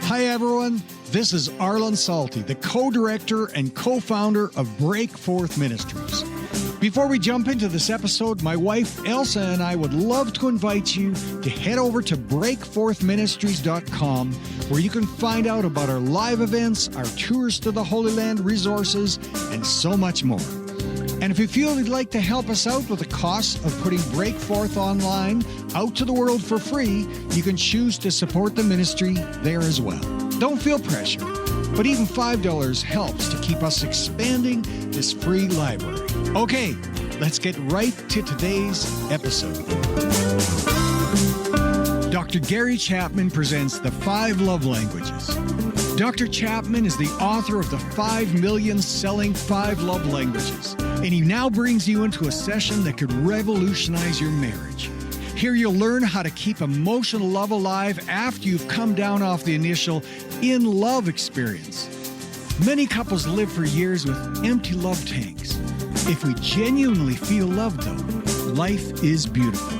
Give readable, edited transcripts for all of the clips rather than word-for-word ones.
Hi everyone, this is Arlen Salty, the co-director and co-founder of Break Forth Ministries. Before we jump into this episode, my wife Elsa and I would love to invite you to head over to breakforthministries.com, where you can find out about our live events, our tours to the Holy Land, resources, and so much more. And if you feel you'd like to help us out with the cost of putting Break Forth online out to the world for free, you can choose to support the ministry there as well. Don't feel pressure, but even $5 helps to keep us expanding this free library. Okay, let's get right to today's episode. Dr. Gary Chapman presents the 5 Love Languages. Dr. Chapman is the author of the 5 million selling 5 Love Languages, and he now brings you into a session that could revolutionize your marriage. Here you'll learn how to keep emotional love alive after you've come down off the initial in-love experience. Many couples live for years with empty love tanks. If we genuinely feel loved, though, life is beautiful.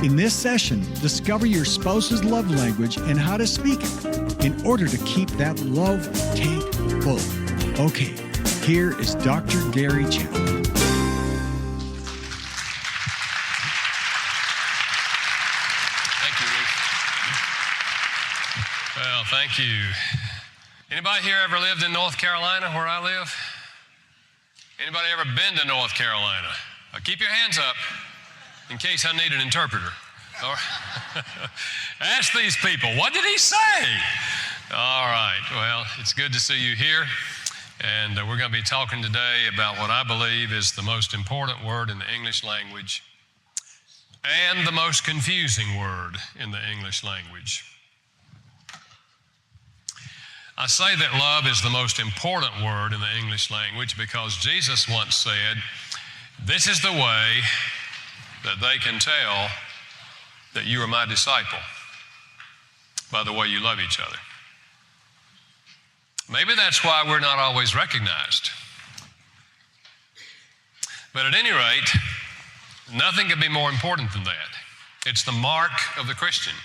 In this session, discover your spouse's love language and how to speak it in order to keep that love tank full. Okay, here is Dr. Gary Chapman. Thank you, Ruth. Well, thank you. Anybody here ever lived in North Carolina where I live? Anybody ever been to North Carolina? Keep your hands up in case I need an interpreter. Ask these people, what did he say? All right, well, it's good to see you here. And we're going to be talking today about what I believe is the most important word in the English language and the most confusing word in the English language. I say that love is the most important word in the English language because Jesus once said, "This is the way that they can tell that you are my disciple, by the way you love each other." Maybe that's why we're not always recognized. But at any rate, nothing could be more important than that. It's the mark of the Christian.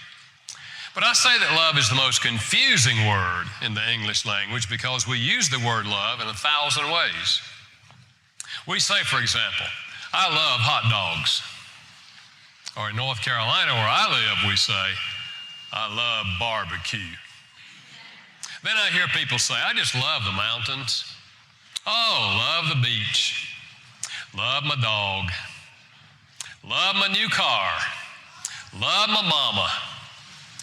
But I say that love is the most confusing word in the English language because we use the word love in 1,000 ways. We say, for example, I love hot dogs. Or in North Carolina, where I live, we say, I love barbecue. Then I hear people say, I just love the mountains. Oh, love the beach. Love my dog. Love my new car. Love my mama.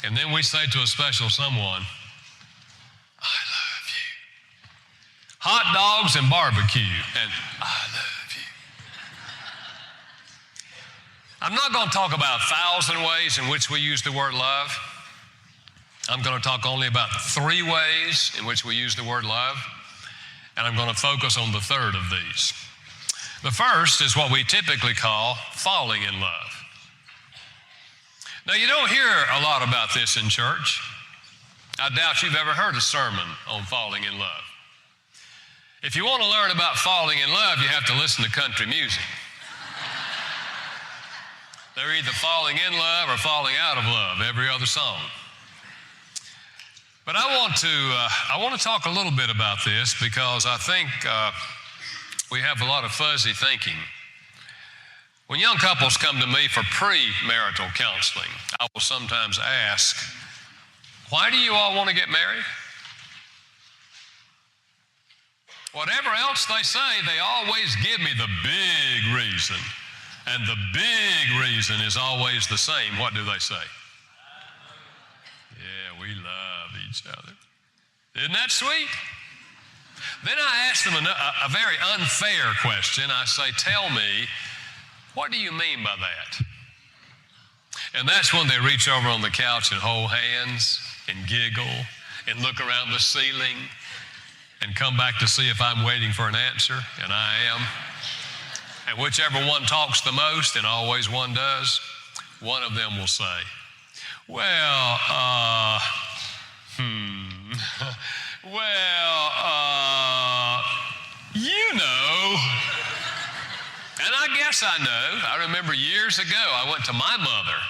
And then we say to a special someone, I love you. Hot dogs and barbecue, and I love you. I'm not going to talk about 1,000 ways in which we use the word love. I'm going to talk only about 3 ways in which we use the word love, and I'm going to focus on the third of these. The first is what we typically call falling in love. Now, you don't hear a lot about this in church. I doubt you've ever heard a sermon on falling in love. If you want to learn about falling in love, you have to listen to country music. They're either falling in love or falling out of love, every other song. But I want to talk a little bit about this because I think we have a lot of fuzzy thinking. When young couples come to me for premarital counseling, I will sometimes ask, why do you all want to get married? Whatever else they say, they always give me the big reason. And the big reason is always the same. What do they say? Yeah, we love each other. Isn't that sweet? Then I ask them a very unfair question. I say, tell me, what do you mean by that? And that's when they reach over on the couch and hold hands and giggle and look around the ceiling and come back to see if I'm waiting for an answer, and I am. And whichever one talks the most, and always one does, one of them will say, well, you know. And I guess I know. I remember years ago, I went to my mother,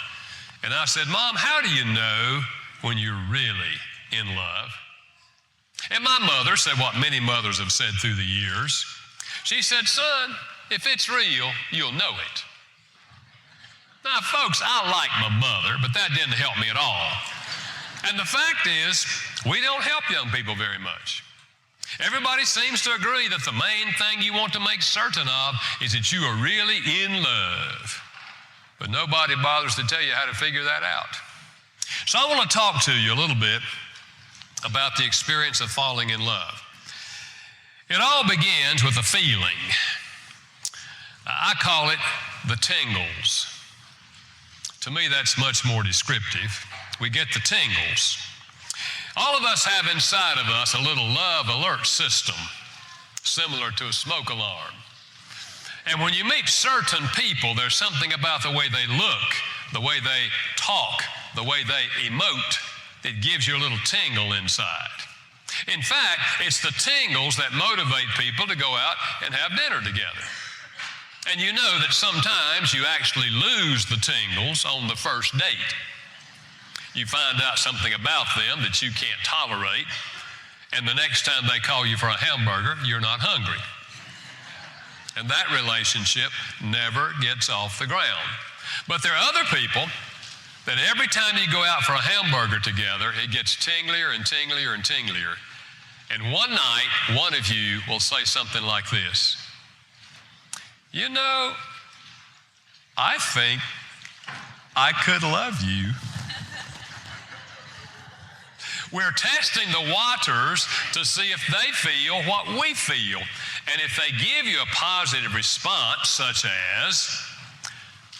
and I said, Mom, how do you know when you're really in love. And my mother said what many mothers have said through the years. She said, son, if it's real, you'll know it. Now, folks, I like my mother, but that didn't help me at all. And the fact is, we don't help young people very much. Everybody seems to agree that the main thing you want to make certain of is that you are really in love. But nobody bothers to tell you how to figure that out. So I want to talk to you a little bit about the experience of falling in love. It all begins with a feeling. I call it the tingles. To me, that's much more descriptive. We get the tingles. All of us have inside of us a little love alert system, similar to a smoke alarm. And when you meet certain people, there's something about the way they look, the way they talk, the way they emote, that gives you a little tingle inside. In fact, it's the tingles that motivate people to go out and have dinner together. And you know that sometimes you actually lose the tingles on the first date. You find out something about them that you can't tolerate, and the next time they call you for a hamburger, you're not hungry. And that relationship never gets off the ground. But there are other people that every time you go out for a hamburger together, it gets tinglier and tinglier and tinglier. And one night, one of you will say something like this: you know, I think I could love you. We're testing the waters to see if they feel what we feel. And if they give you a positive response, such as,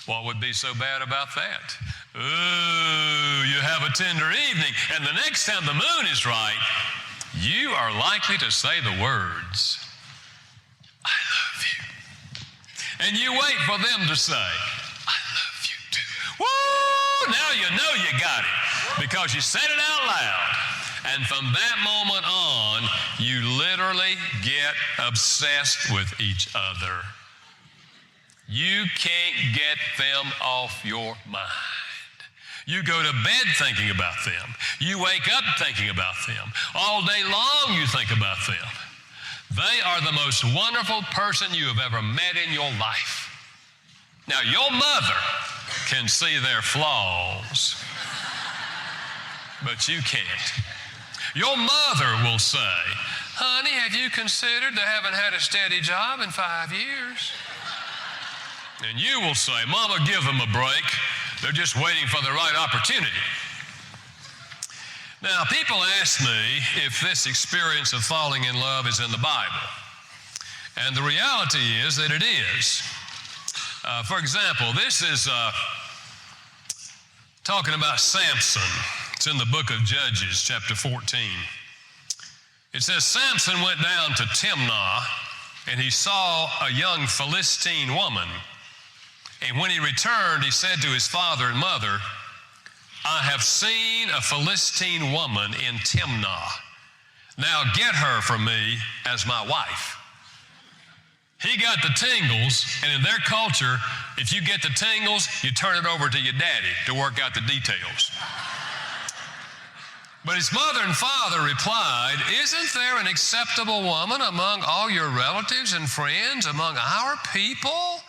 what would be so bad about that? Ooh, you have a tender evening, and the next time the moon is right, you are likely to say the words, I love you. And you wait for them to say, I love you too. Woo! Now you know you got it, because you said it out loud. And from that moment on, you literally get obsessed with each other. You can't get them off your mind. You go to bed thinking about them. You wake up thinking about them. All day long you think about them. They are the most wonderful person you have ever met in your life. Now, your mother can see their flaws, but you can't. Your mother will say, honey, have you considered they haven't had a steady job in 5 years? And you will say, Mama, give them a break. They're just waiting for the right opportunity. Now, people ask me if this experience of falling in love is in the Bible. And the reality is that it is. For example, this is talking about Samson. It's in the book of Judges, chapter 14. It says, Samson went down to Timnah, and he saw a young Philistine woman. And when he returned, he said to his father and mother, I have seen a Philistine woman in Timnah. Now get her for me as my wife. He got the tingles, and in their culture, if you get the tingles, you turn it over to your daddy to work out the details. But his mother and father replied, isn't there an acceptable woman among all your relatives and friends, among our people?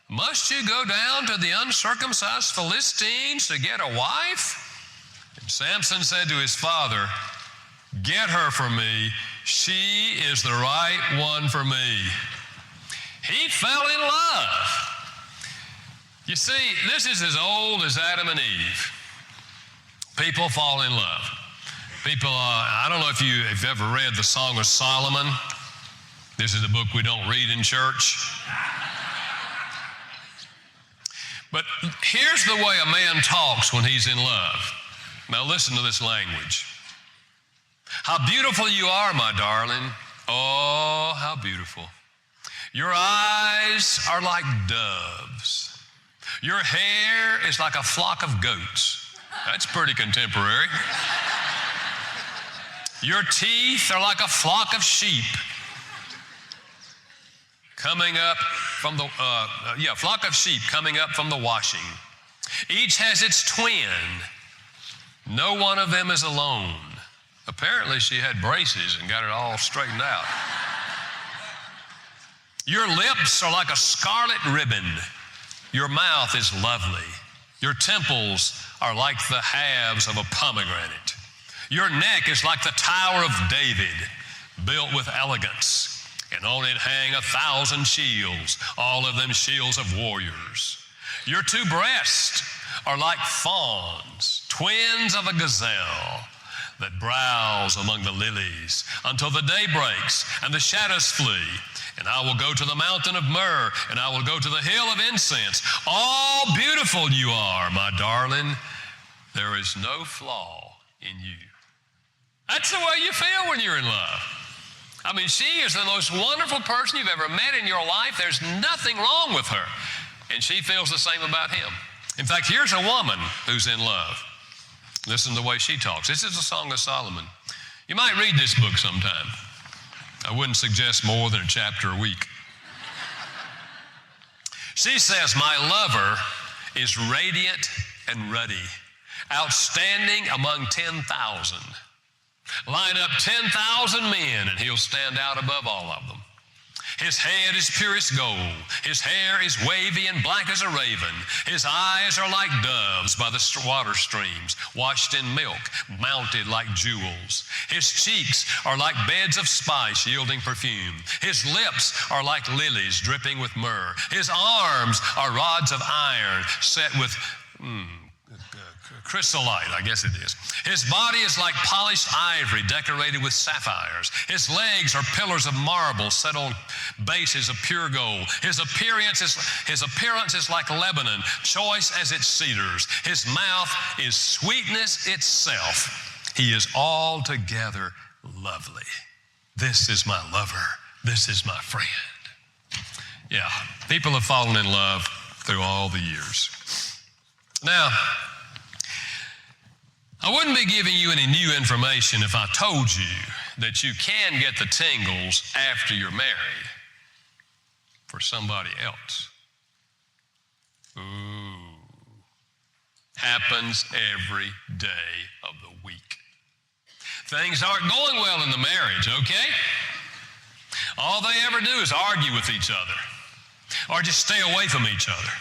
Must you go down to the uncircumcised Philistines to get a wife? And Samson said to his father, get her for me. She is the right one for me. He fell in love. You see, this is as old as Adam and Eve. People fall in love. People, I don't know if you've ever read the Song of Solomon. This is a book we don't read in church. But here's the way a man talks when he's in love. Now listen to this language. How beautiful you are, my darling. Oh, how beautiful. Your eyes are like doves. Your hair is like a flock of goats. That's pretty contemporary. Your teeth are like a flock of sheep coming up from the, flock of sheep coming up from the washing. Each has its twin. No one of them is alone. Apparently she had braces and got it all straightened out. Your lips are like a scarlet ribbon. Your mouth is lovely. Your temples are like the halves of a pomegranate. Your neck is like the Tower of David, built with elegance, and on it hang 1,000 shields, all of them shields of warriors. Your two breasts are like fawns, twins of a gazelle, that browse among the lilies until the day breaks and the shadows flee. And I will go to the mountain of myrrh, and I will go to the hill of incense. All beautiful you are, my darling. There is no flaw in you. That's the way you feel when you're in love. I mean, she is the most wonderful person you've ever met in your life. There's nothing wrong with her. And she feels the same about him. In fact, here's a woman who's in love. Listen to the way she talks. This is a Song of Solomon. You might read this book sometime. I wouldn't suggest more than a chapter a week. She says, my lover is radiant and ruddy, outstanding among 10,000. Line up 10,000 men and he'll stand out above all of them. His head is purest gold. His hair is wavy and black as a raven. His eyes are like doves by the water streams, washed in milk, mounted like jewels. His cheeks are like beds of spice yielding perfume. His lips are like lilies dripping with myrrh. His arms are rods of iron set with chrysolite, I guess it is. His body is like polished ivory decorated with sapphires. His legs are pillars of marble set on bases of pure gold. His appearance is like Lebanon, choice as its cedars. His mouth is sweetness itself. He is altogether lovely. This is my lover. This is my friend. Yeah, people have fallen in love through all the years. Now, I wouldn't be giving you any new information if I told you that you can get the tingles after you're married for somebody else. Ooh. Happens every day of the week. Things aren't going well in the marriage, okay? All they ever do is argue with each other or just stay away from each other.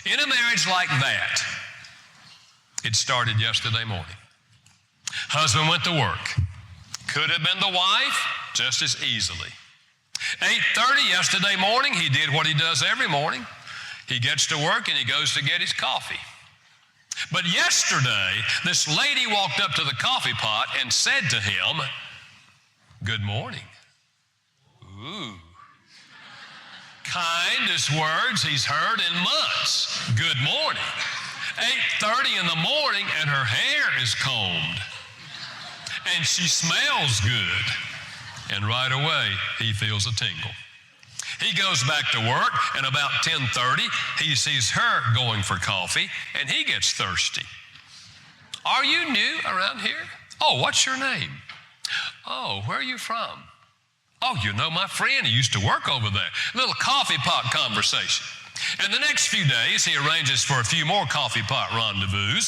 In a marriage like that, it started yesterday morning. Husband went to work. Could have been the wife just as easily. 8:30 yesterday morning, he did what he does every morning. He gets to work and he goes to get his coffee. But yesterday, this lady walked up to the coffee pot and said to him, "Good morning." Ooh. Kindest words he's heard in months. Good morning. 8:30 in the morning and her hair is combed. And she smells good. And right away, he feels a tingle. He goes back to work, and about 10:30, he sees her going for coffee, and he gets thirsty. "Are you new around here?" "Oh, what's your name?" "Oh, where are you from?" "Oh, you know my friend, he used to work over there." Little coffee pot conversation. And the next few days, he arranges for a few more coffee pot rendezvous.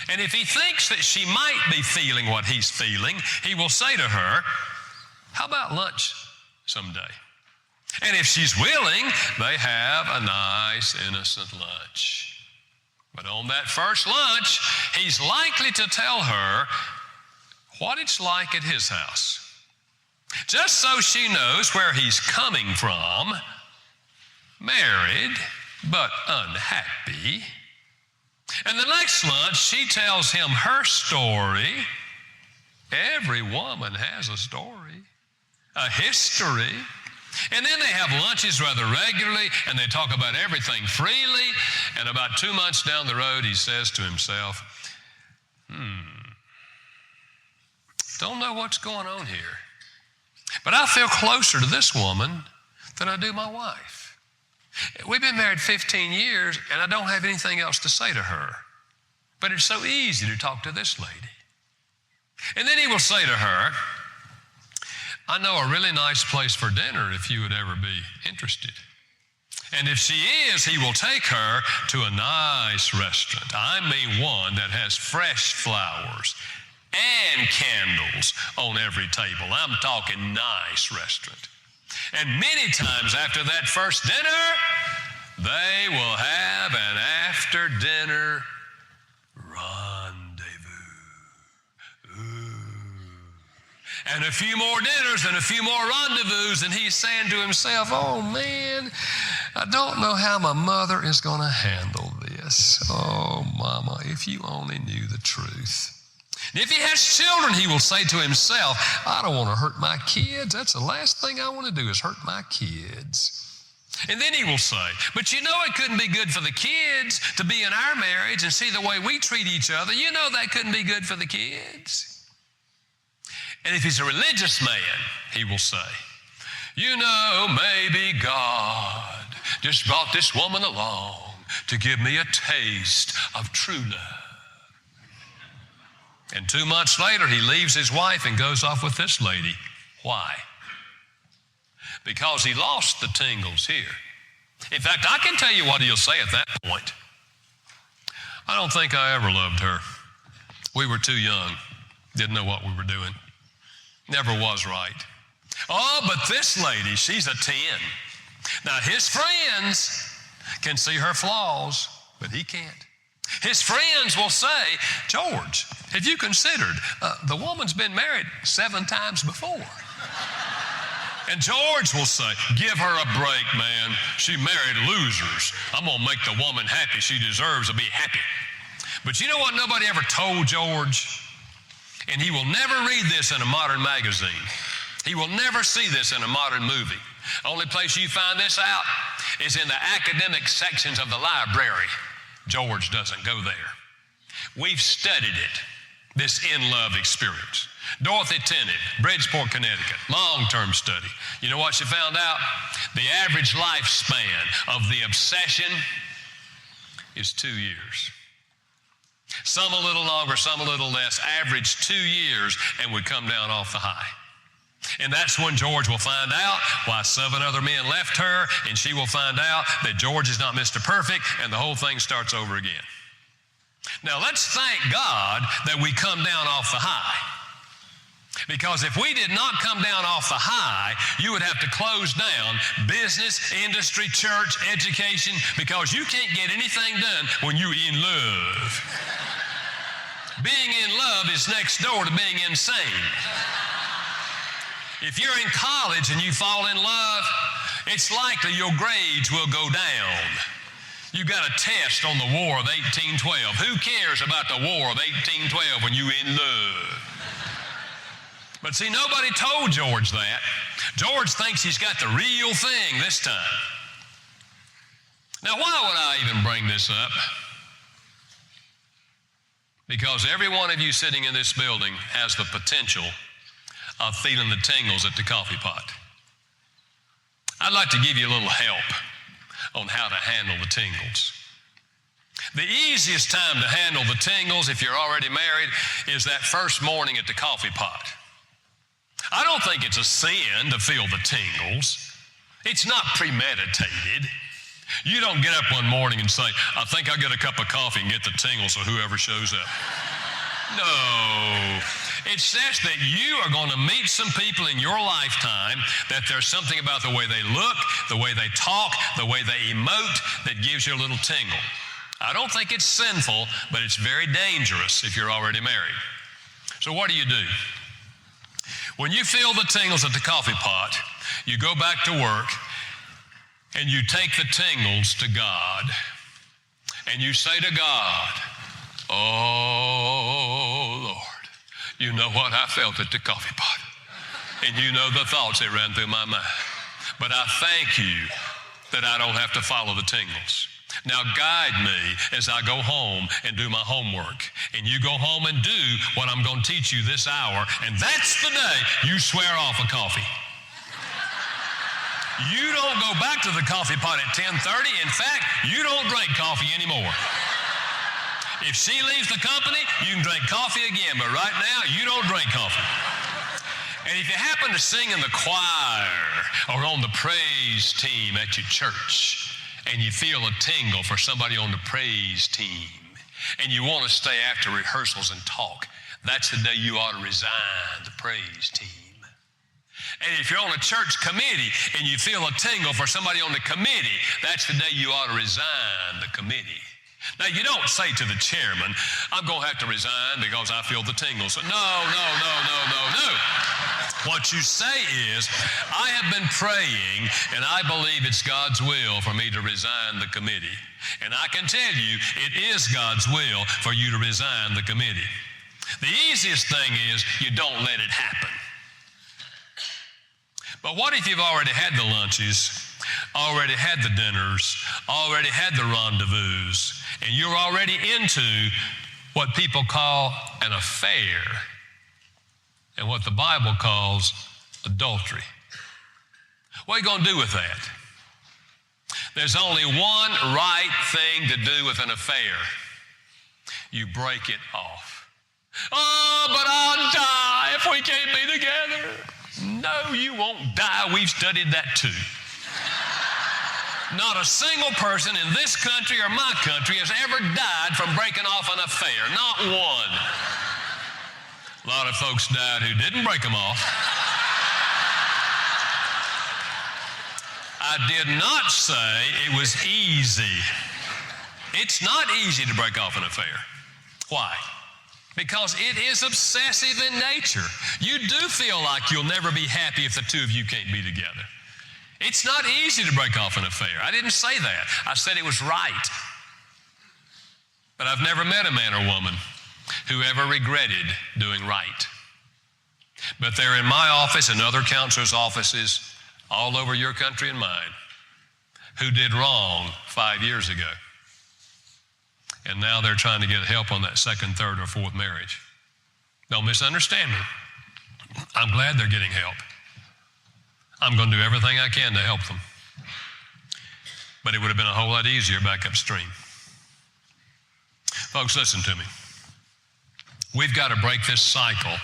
And if he thinks that she might be feeling what he's feeling, he will say to her, "How about lunch someday?" And if she's willing, they have a nice, innocent lunch. But on that first lunch, he's likely to tell her what it's like at his house, just so she knows where he's coming from. Married, but unhappy. And the next lunch, she tells him her story. Every woman has a story, a history. And then they have lunches rather regularly, and they talk about everything freely. And about 2 months down the road, he says to himself, don't know what's going on here, but I feel closer to this woman than I do my wife. We've been married 15 years, and I don't have anything else to say to her. But it's so easy to talk to this lady. And then he will say to her, "I know a really nice place for dinner if you would ever be interested." And if she is, he will take her to a nice restaurant. I mean one that has fresh flowers and candles on every table. I'm talking nice restaurant. And many times after that first dinner, they will have an after-dinner rendezvous. Ooh. And a few more dinners and a few more rendezvous, and he's saying to himself, oh man, I don't know how my mother is going to handle this. Oh, mama, if you only knew the truth. And if he has children, he will say to himself, I don't want to hurt my kids. That's the last thing I want to do is hurt my kids. And then he will say, but you know it couldn't be good for the kids to be in our marriage and see the way we treat each other. You know that couldn't be good for the kids. And if he's a religious man, he will say, you know, maybe God just brought this woman along to give me a taste of true love. And 2 months later, he leaves his wife and goes off with this lady. Why? Because he lost the tingles here. In fact, I can tell you what he'll say at that point. I don't think I ever loved her. We were too young, didn't know what we were doing. Never was right. Oh, but this lady, she's a 10. Now, his friends can see her flaws, but he can't. His friends will say, George, have you considered the woman's been married 7 times before? And George will say, give her a break, man. She married losers. I'm going to make the woman happy. She deserves to be happy. But you know what nobody ever told George? And he will never read this in a modern magazine. He will never see this in a modern movie. Only place you find this out is in the academic sections of the library. George doesn't go there. We've studied it, this in-love experience. Dorothy Tenney, Bridgeport, Connecticut, long-term study. You know what she found out? The average lifespan of the obsession is 2 years. Some a little longer, some a little less, average 2 years, and would come down off the high. And that's when George will find out why 7 other men left her, and she will find out that George is not Mr. Perfect, and the whole thing starts over again. Now, let's thank God that we come down off the high. Because if we did not come down off the high, you would have to close down business, industry, church, education, because you can't get anything done when you're in love. Being in love is next door to being insane. If you're in college and you fall in love, it's likely your grades will go down. You got a test on the War of 1812. Who cares about the War of 1812 when you're in love? But see, nobody told George that. George thinks he's got the real thing this time. Now, why would I even bring this up? Because every one of you sitting in this building has the potential of feeling the tingles at the coffee pot. I'd like to give you a little help on how to handle the tingles. The easiest time to handle the tingles, if you're already married, is that first morning at the coffee pot. I don't think it's a sin to feel the tingles. It's not premeditated. You don't get up one morning and say, I think I'll get a cup of coffee and get the tingles of whoever shows up. No. It's just that you are going to meet some people in your lifetime that there's something about the way they look, the way they talk, the way they emote that gives you a little tingle. I don't think it's sinful, but it's very dangerous if you're already married. So what do? When you feel the tingles at the coffee pot, you go back to work and you take the tingles to God and you say to God, oh, Lord, you know what I felt at the coffee pot, and you know the thoughts that ran through my mind. But I thank you that I don't have to follow the tingles. Now guide me as I go home and do my homework. And you go home and do what I'm going to teach you this hour, and that's the day you swear off a coffee. You don't go back to the coffee pot at 10:30. In fact, you don't drink coffee anymore. If she leaves the company, you can drink coffee again, but right now, you don't drink coffee. And if you happen to sing in the choir or on the praise team at your church, and you feel a tingle for somebody on the praise team, and you want to stay after rehearsals and talk, that's the day you ought to resign the praise team. And if you're on a church committee and you feel a tingle for somebody on the committee, that's the day you ought to resign the committee. Now, you don't say to the chairman, I'm going to have to resign because I feel the tingles. No. What you say is, I have been praying and I believe it's God's will for me to resign the committee. And I can tell you, it is God's will for you to resign the committee. The easiest thing is you don't let it happen. But what if you've already had the lunches, already had the dinners, already had the rendezvous, and you're already into what people call an affair and what the Bible calls adultery? What are you going to do with that? There's only one right thing to do with an affair. You break it off. Oh, but I'll die if we can't be together. No, you won't die. We've studied that too. Not a single person in this country or my country has ever died from breaking off an affair. Not one. A lot of folks died who didn't break them off. I did not say it was easy. It's not easy to break off an affair. Why? Because it is obsessive in nature. You do feel like you'll never be happy if the two of you can't be together. It's not easy to break off an affair. I didn't say that. I said it was right. But I've never met a man or woman who ever regretted doing right. But they're in my office and other counselors' offices all over your country and mine who did wrong 5 years ago. And now they're trying to get help on that second, third, or fourth marriage. Don't misunderstand me. I'm glad they're getting help. I'm going to do everything I can to help them. But it would have been a whole lot easier back upstream. Folks, listen to me. We've got to break this cycle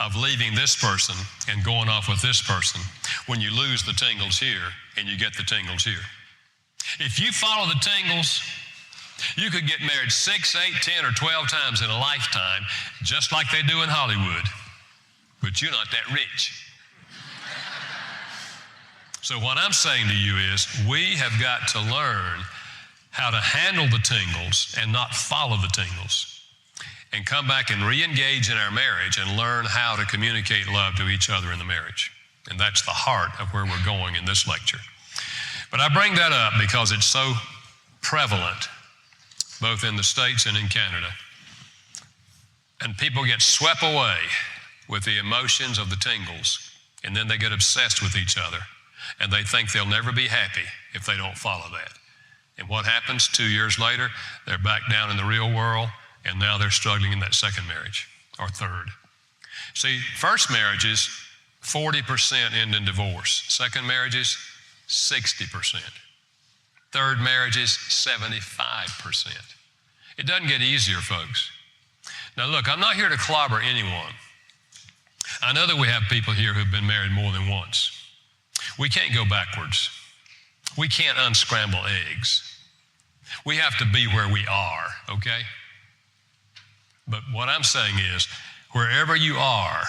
of leaving this person and going off with this person when you lose the tingles here and you get the tingles here. If you follow the tingles, you could get married 6, 8, 10, or 12 times in a lifetime, just like they do in Hollywood. But you're not that rich. So what I'm saying to you is we have got to learn how to handle the tingles and not follow the tingles, and come back and re-engage in our marriage and learn how to communicate love to each other in the marriage. And that's the heart of where we're going in this lecture. But I bring that up because it's so prevalent, both in the States and in Canada. And people get swept away with the emotions of the tingles, and then they get obsessed with each other, and they think they'll never be happy if they don't follow that. And what happens 2 years later? They're back down in the real world, and now they're struggling in that second marriage or third. See, first marriages, 40% end in divorce. Second marriages, 60%. Third marriages, 75%. It doesn't get easier, folks. Now look, I'm not here to clobber anyone. I know that we have people here who've been married more than once. We can't go backwards. We can't unscramble eggs. We have to be where we are, okay? But what I'm saying is, wherever you are,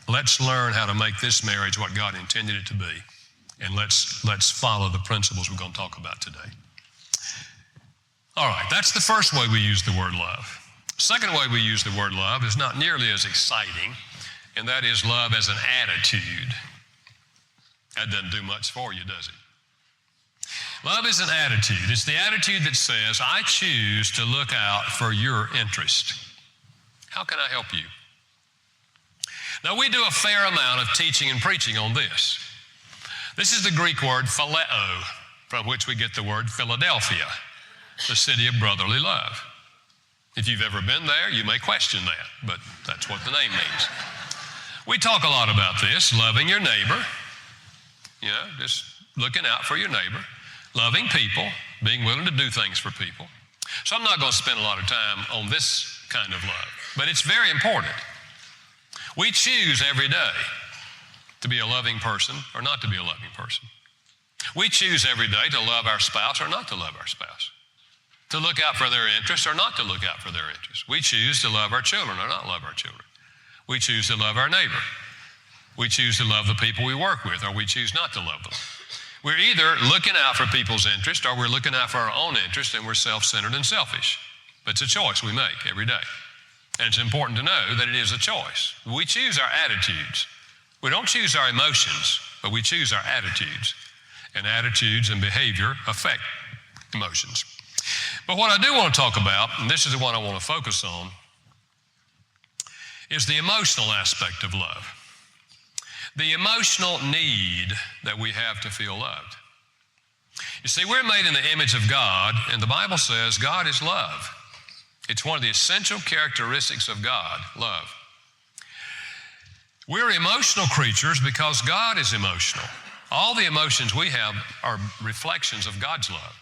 let's learn how to make this marriage what God intended it to be. And let's follow the principles we're going to talk about today. All right, that's the first way we use the word love. Second way we use the word love is not nearly as exciting, and that is love as an attitude. That doesn't do much for you, does it? Love is an attitude. It's the attitude that says, I choose to look out for your interest. How can I help you? Now, we do a fair amount of teaching and preaching on this. This is the Greek word phileo, from which we get the word Philadelphia, the city of brotherly love. If you've ever been there, you may question that, but that's what the name means. We talk a lot about this, loving your neighbor, just looking out for your neighbor, loving people, being willing to do things for people. So I'm not going to spend a lot of time on this kind of love, but it's very important. We choose every day to be a loving person or not to be a loving person. We choose every day to love our spouse or not to love our spouse. to look out for their interests or not to look out for their interests. We choose to love our children or not love our children. We choose to love our neighbor. We choose to love the people we work with, or we choose not to love them. We're either looking out for people's interest or we're looking out for our own interest, and we're self-centered and selfish. But it's a choice we make every day. And it's important to know that it is a choice. We choose our attitudes. We don't choose our emotions, but we choose our attitudes. And attitudes and behavior affect emotions. But what I do want to talk about, and this is the one I want to focus on, is the emotional aspect of love. The emotional need that we have to feel loved. You see, we're made in the image of God, and the Bible says God is love. It's one of the essential characteristics of God, love. We're emotional creatures because God is emotional. All the emotions we have are reflections of God's love.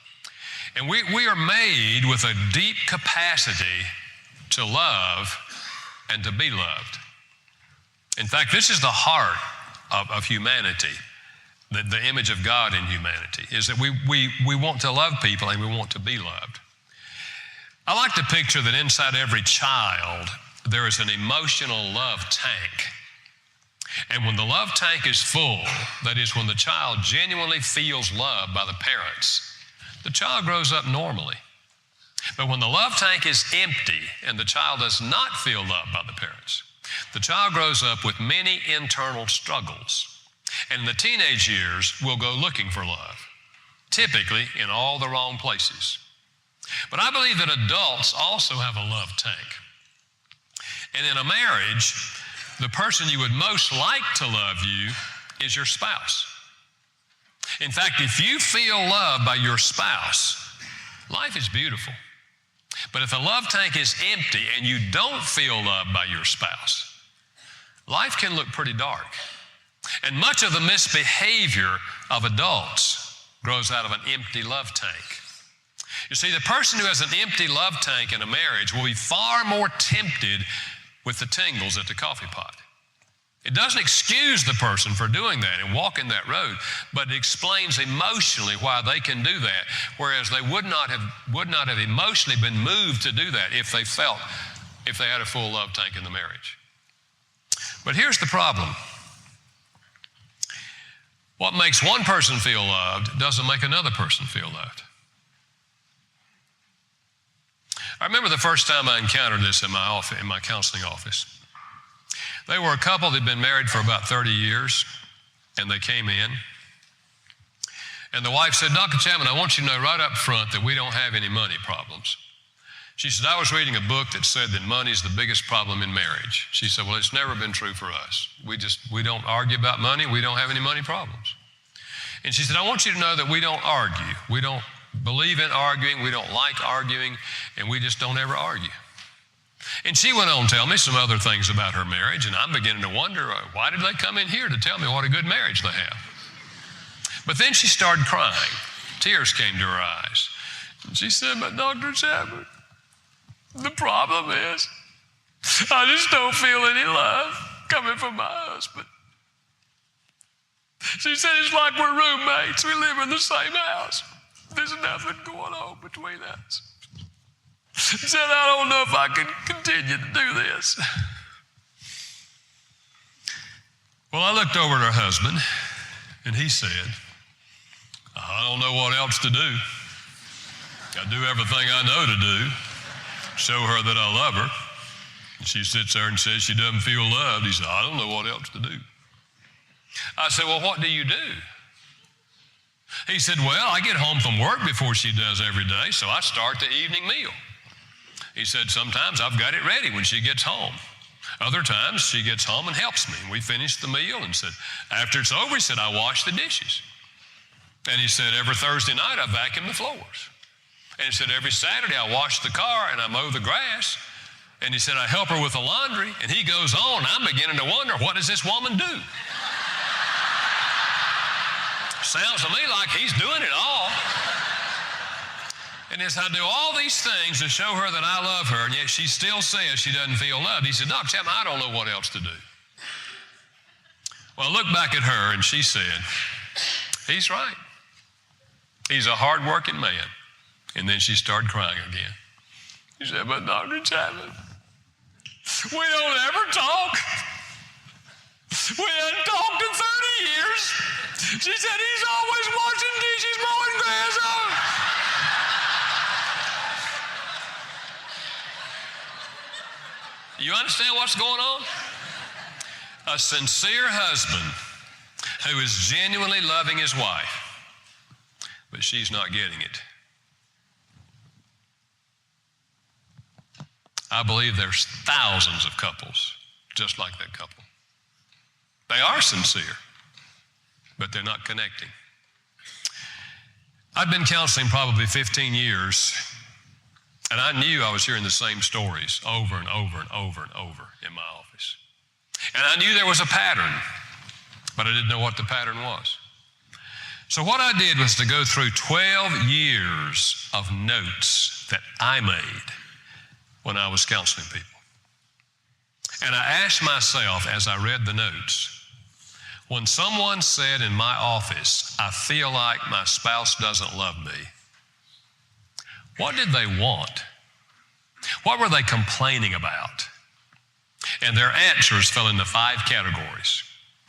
And we are made with a deep capacity to love and to be loved. In fact, this is the heart of humanity, the image of God in humanity, is that we want to love people and we want to be loved. I like to picture that inside every child, there is an emotional love tank. And when the love tank is full, that is when the child genuinely feels loved by the parents, the child grows up normally. But when the love tank is empty and the child does not feel loved by the parents, the child grows up with many internal struggles. And in the teenage years, will go looking for love, typically in all the wrong places. But I believe that adults also have a love tank. And in a marriage, the person you would most like to love you is your spouse. In fact, if you feel loved by your spouse, life is beautiful. But if the love tank is empty and you don't feel loved by your spouse, life can look pretty dark. And much of the misbehavior of adults grows out of an empty love tank. You see, the person who has an empty love tank in a marriage will be far more tempted with the tingles at the coffee pot. It doesn't excuse the person for doing that and walking that road, but it explains emotionally why they can do that, whereas they would not have emotionally been moved to do that if they had a full love tank in the marriage. But here's the problem. What makes one person feel loved doesn't make another person feel loved. I remember the first time I encountered this in my counseling office. They were a couple that had been married for about 30 years, and they came in. And the wife said, "Dr. Chapman, I want you to know right up front that we don't have any money problems." She said, "I was reading a book that said that money is the biggest problem in marriage." She said, "Well, it's never been true for us. We don't argue about money. We don't have any money problems." And she said, "I want you to know that we don't argue. We don't believe in arguing. We don't like arguing, and we just don't ever argue." And she went on to tell me some other things about her marriage, and I'm beginning to wonder, why did they come in here to tell me what a good marriage they have? But then she started crying. Tears came to her eyes. And she said, "But Dr. Chapman, the problem is I just don't feel any love coming from my husband." She said, "It's like we're roommates. We live in the same house. There's nothing going on between us." She said, "I don't know if I can continue to do this." Well, I looked over at her husband, and he said, "I don't know what else to do. I do everything I know to do, show her that I love her. And she sits there and says she doesn't feel loved." He said, "I don't know what else to do." I said, "Well, what do you do?" He said, "Well, I get home from work before she does every day, so I start the evening meal." He said, "Sometimes I've got it ready when she gets home. Other times she gets home and helps me. We finish the meal," and said, "After it's over," he said, "I wash the dishes." And he said, "Every Thursday night I vacuum the floors." And he said, "Every Saturday I wash the car and I mow the grass." And he said, "I help her with the laundry." And he goes on. I'm beginning to wonder, what does this woman do? Sounds to me like he's doing it all. And as I do all these things to show her that I love her, and yet she still says she doesn't feel loved. He said, "Dr. Chapman, I don't know what else to do." Well, I looked back at her and she said, "He's right. He's a hardworking man. And then she started crying again. She said, but Dr. Chapman, we don't ever talk. We hadn't talked in 30 years. She said, he's always washing dishes, mowing grass. You understand what's going on? A sincere husband who is genuinely loving his wife, but she's not getting it. I believe there's thousands of couples just like that couple. They are sincere, but they're not connecting. I've been counseling probably 15 years, and I knew I was hearing the same stories over and over and over and over in my office. And I knew there was a pattern, but I didn't know what the pattern was. So what I did was to go through 12 years of notes that I made when I was counseling people. And I asked myself as I read the notes, when someone said in my office, I feel like my spouse doesn't love me, what did they want? What were they complaining about? And their answers fell into 5 categories.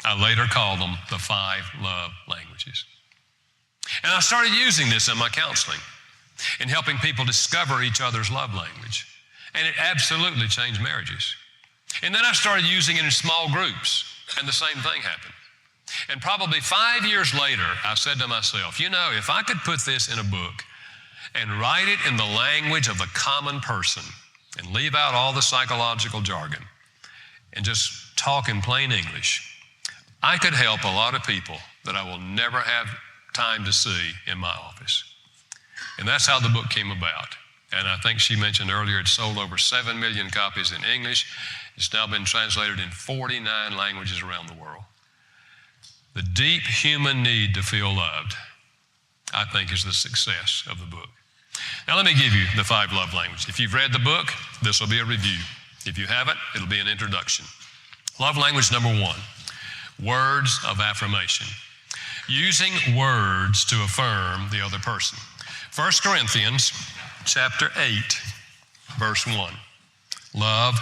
I later called them the 5 love languages. And I started using this in my counseling in helping people discover each other's love language. And it absolutely changed marriages. And then I started using it in small groups, and the same thing happened. And probably 5 years later, I said to myself, you know, if I could put this in a book and write it in the language of the common person and leave out all the psychological jargon and just talk in plain English, I could help a lot of people that I will never have time to see in my office. And that's how the book came about. And I think she mentioned earlier it sold over 7 million copies in English. It's now been translated in 49 languages around the world. The deep human need to feel loved, I think, is the success of the book. Now let me give you the 5 love languages. If you've read the book, this will be a review. If you haven't, it'll be an introduction. Love language number 1, words of affirmation. Using words to affirm the other person. 1 Corinthians chapter 8, verse 1. Love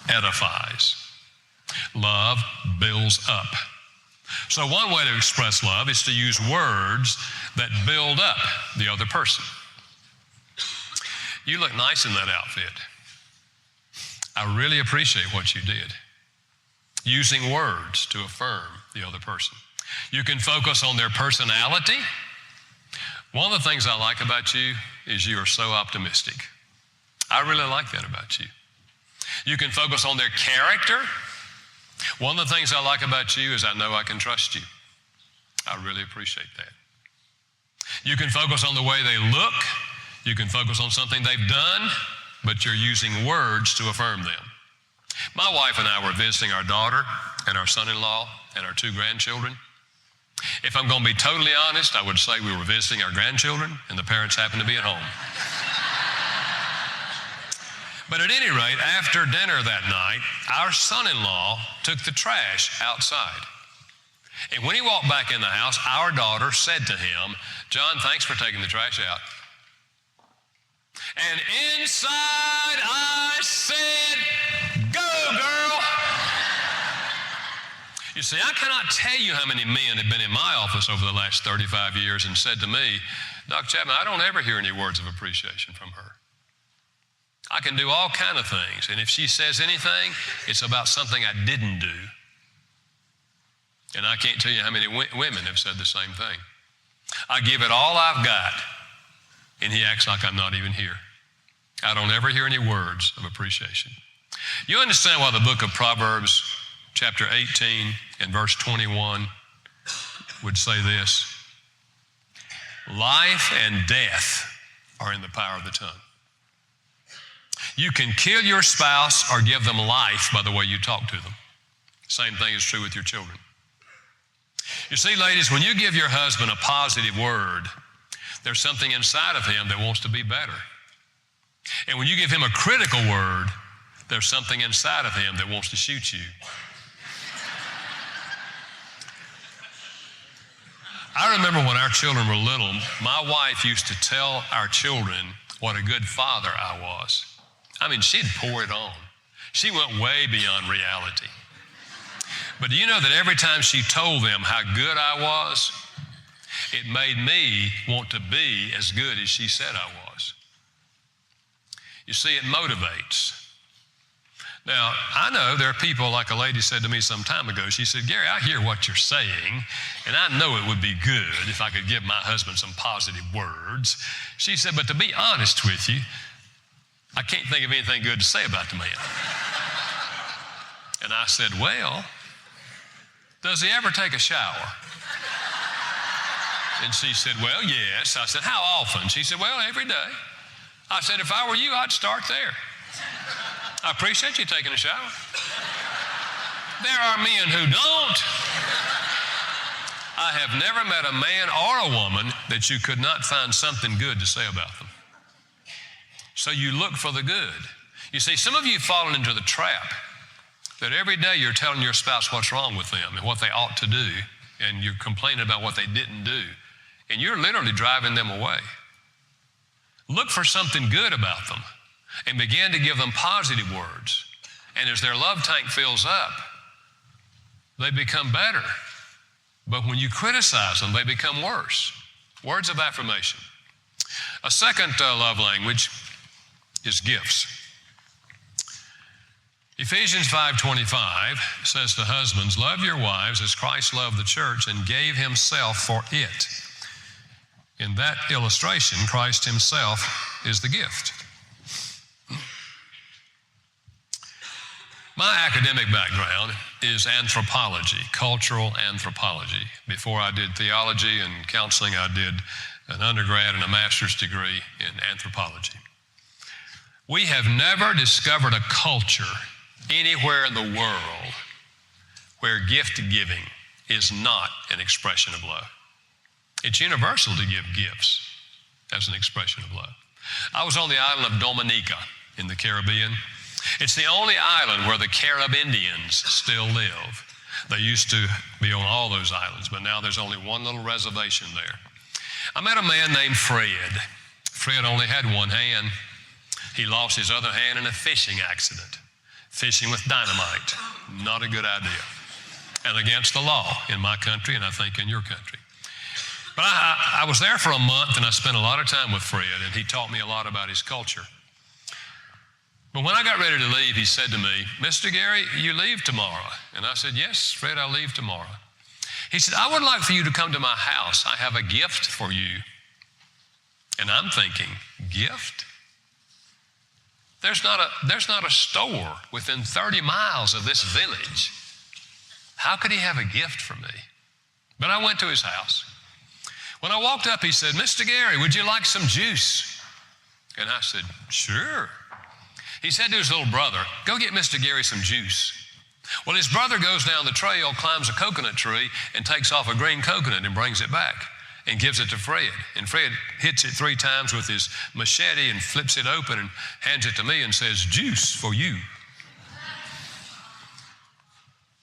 edifies. Love builds up. So one way to express love is to use words that build up the other person. You look nice in that outfit. I really appreciate what you did. Using words to affirm the other person. You can focus on their personality. One of the things I like about you is you are so optimistic. I really like that about you. You can focus on their character. One of the things I like about you is I know I can trust you. I really appreciate that. You can focus on the way they look. You can focus on something they've done, but you're using words to affirm them. My wife and I were visiting our daughter and our son-in-law and our 2 grandchildren. If I'm going to be totally honest, I would say we were visiting our grandchildren and the parents happened to be at home. But at any rate, after dinner that night, our son-in-law took the trash outside. And when he walked back in the house, our daughter said to him, John, thanks for taking the trash out. And inside I said, go, girl. You see, I cannot tell you how many men have been in my office over the last 35 years and said to me, Dr. Chapman, I don't ever hear any words of appreciation from her. I can do all kind of things, and if she says anything, it's about something I didn't do. And I can't tell you how many women have said the same thing. I give it all I've got, and he acts like I'm not even here. I don't ever hear any words of appreciation. You understand why the book of Proverbs, chapter 18 and verse 21 would say this? Life and death are in the power of the tongue. You can kill your spouse or give them life by the way you talk to them. Same thing is true with your children. You see, ladies, when you give your husband a positive word, there's something inside of him that wants to be better. And when you give him a critical word, there's something inside of him that wants to shoot you. I I remember when our children were little, my wife used to tell our children what a good father I was. I mean, she'd pour it on. She went way beyond reality. But do you know that every time she told them how good I was, it made me want to be as good as she said I was. You see, it motivates. Now, I know there are people, like a lady said to me some time ago, she said, Gary, I hear what you're saying, and I know it would be good if I could give my husband some positive words. She said, but to be honest with you, I can't think of anything good to say about the man. And I said, well, does he ever take a shower? And she said, well, yes. I said, how often? She said, well, every day. I said, if I were you, I'd start there. I appreciate you taking a shower. There are men who don't. I have never met a man or a woman that you could not find something good to say about them. So you look for the good. You see, some of you have fallen into the trap that every day you're telling your spouse what's wrong with them and what they ought to do, and you're complaining about what they didn't do, and you're literally driving them away. Look for something good about them and begin to give them positive words. And as their love tank fills up, they become better. But when you criticize them, they become worse. Words of affirmation. A second love language is gifts. Ephesians 5:25 says to husbands, love your wives as Christ loved the church and gave himself for it. In that illustration, Christ himself is the gift. My academic background is anthropology, cultural anthropology. Before I did theology and counseling, I did an undergrad and a master's degree in anthropology. We have never discovered a culture anywhere in the world where gift giving is not an expression of love. It's universal to give gifts as an expression of love. I was on the island of Dominica in the Caribbean. It's the only island where the Carib Indians still live. They used to be on all those islands, but now there's only one little reservation there. I met a man named Fred. Fred only had one hand. He lost his other hand in a fishing accident. Fishing with dynamite, not a good idea. And against the law in my country, and I think in your country. But I was there for a month, and I spent a lot of time with Fred, and he taught me a lot about his culture. But when I got ready to leave, he said to me, Mr. Gary, you leave tomorrow. And I said, yes, Fred, I'll leave tomorrow. He said, I would like for you to come to my house. I have a gift for you. And I'm thinking, gift? There's not a store within 30 miles of this village. How could he have a gift for me? But I went to his house. When I walked up, he said, Mr. Gary, would you like some juice? And I said, sure. He said to his little brother, go get Mr. Gary some juice. Well, his brother goes down the trail, climbs a coconut tree, and takes off a green coconut and brings it back and gives it to Fred. And Fred hits it 3 times with his machete and flips it open and hands it to me and says, juice for you.